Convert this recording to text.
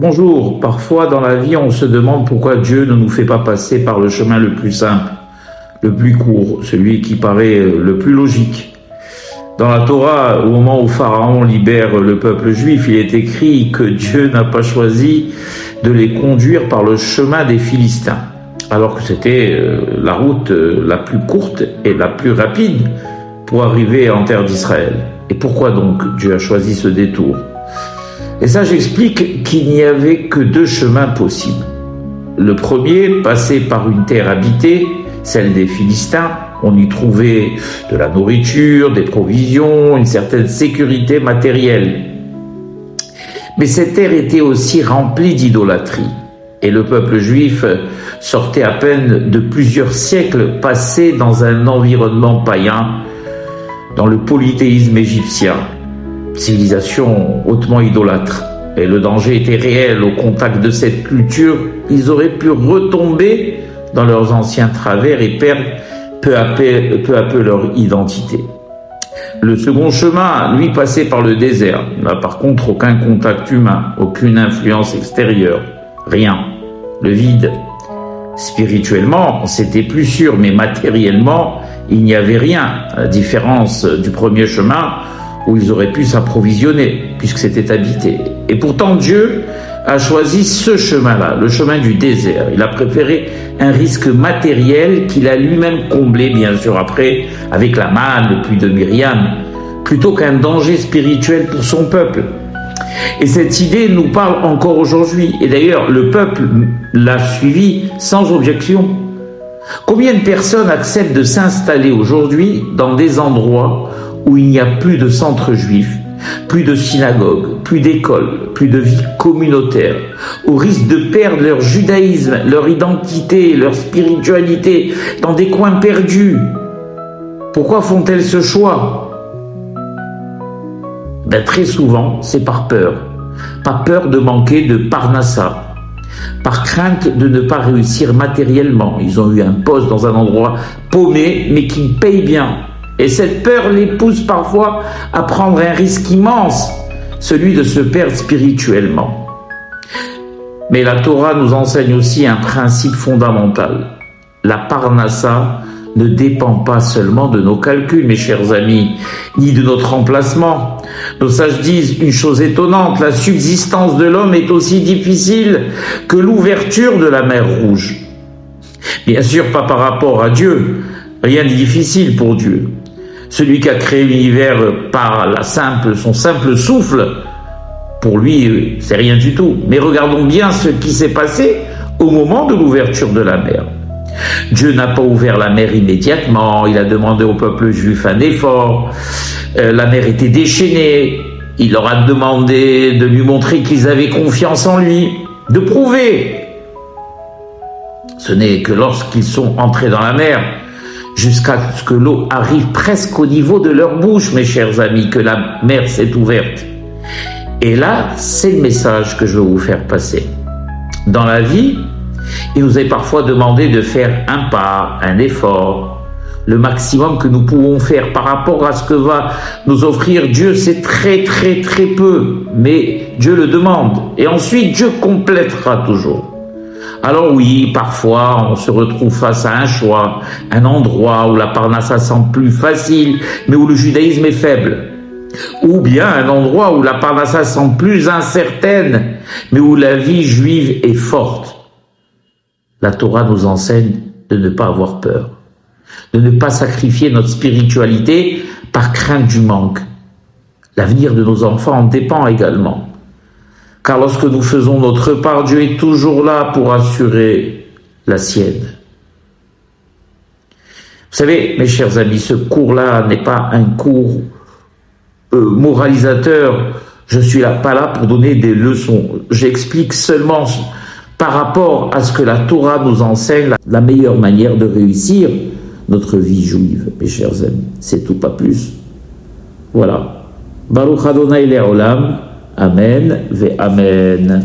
Bonjour, parfois dans la vie on se demande pourquoi Dieu ne nous fait pas passer par le chemin le plus simple, le plus court, celui qui paraît le plus logique. Dans la Torah, au moment où Pharaon libère le peuple juif, il est écrit que Dieu n'a pas choisi de les conduire par le chemin des Philistins, alors que c'était la route la plus courte et la plus rapide pour arriver en terre d'Israël. Et pourquoi donc Dieu a choisi ce détour ? Et ça, j'explique qu'il n'y avait que deux chemins possibles. Le premier, passer par une terre habitée, celle des Philistins. On y trouvait de la nourriture, des provisions, une certaine sécurité matérielle. Mais cette terre était aussi remplie d'idolâtrie. Et le peuple juif sortait à peine de plusieurs siècles passés dans un environnement païen, dans le polythéisme égyptien, civilisation hautement idolâtre. Et le danger était réel. Au contact de cette culture, ils auraient pu retomber dans leurs anciens travers et perdre peu à peu leur identité. Le second chemin, lui, passait par le désert. Là, par contre, aucun contact humain, aucune influence extérieure, rien, le vide. Spirituellement, c'était plus sûr, mais matériellement, il n'y avait rien, à la différence du premier chemin où ils auraient pu s'approvisionner, puisque c'était habité. Et pourtant, Dieu a choisi ce chemin-là, le chemin du désert. Il a préféré un risque matériel qu'il a lui-même comblé, bien sûr, après, avec la manne, le puits de Myriam, plutôt qu'un danger spirituel pour son peuple. Et cette idée nous parle encore aujourd'hui. Et d'ailleurs, le peuple l'a suivi sans objection. Combien de personnes acceptent de s'installer aujourd'hui dans des endroits où il n'y a plus de centre juif, plus de synagogues, plus d'écoles, plus de vie communautaire, au risque de perdre leur judaïsme, leur identité, leur spiritualité, dans des coins perdus? Pourquoi font-elles ce choix? Très souvent, c'est par peur. Pas peur de manquer de parnassa, par crainte de ne pas réussir matériellement. Ils ont eu un poste dans un endroit paumé, mais qui paye bien. Et cette peur les pousse parfois à prendre un risque immense, celui de se perdre spirituellement. Mais la Torah nous enseigne aussi un principe fondamental. La parnassa ne dépend pas seulement de nos calculs, mes chers amis, ni de notre emplacement. Nos sages disent une chose étonnante: la subsistance de l'homme est aussi difficile que l'ouverture de la mer Rouge. Bien sûr, pas par rapport à Dieu, rien n'est difficile pour Dieu. Celui qui a créé l'univers par son simple souffle, pour lui, c'est rien du tout. Mais regardons bien ce qui s'est passé au moment de l'ouverture de la mer. Dieu n'a pas ouvert la mer immédiatement, il a demandé au peuple juif un effort, la mer était déchaînée, il leur a demandé de lui montrer qu'ils avaient confiance en lui, de prouver. Ce n'est que lorsqu'ils sont entrés dans la mer, jusqu'à ce que l'eau arrive presque au niveau de leur bouche, mes chers amis, que la mer s'est ouverte. Et là, c'est le message que je veux vous faire passer. Dans la vie, il nous est parfois demandé de faire un pas, un effort. Le maximum que nous pouvons faire par rapport à ce que va nous offrir Dieu, c'est très très très peu. Mais Dieu le demande. Et ensuite, Dieu complétera toujours. Alors oui, parfois, on se retrouve face à un choix, un endroit où la parnassa semble plus facile, mais où le judaïsme est faible. Ou bien un endroit où la parnassa semble plus incertaine, mais où la vie juive est forte. La Torah nous enseigne de ne pas avoir peur, de ne pas sacrifier notre spiritualité par crainte du manque. L'avenir de nos enfants en dépend également. Car lorsque nous faisons notre part, Dieu est toujours là pour assurer la sienne. Vous savez, mes chers amis, ce cours-là n'est pas un cours moralisateur. Je ne suis pas là pour donner des leçons. J'explique seulement par rapport à ce que la Torah nous enseigne, la meilleure manière de réussir notre vie juive, mes chers amis. C'est tout, pas plus. Voilà. Baruch Adonai Le'olam. Amen ve Amen.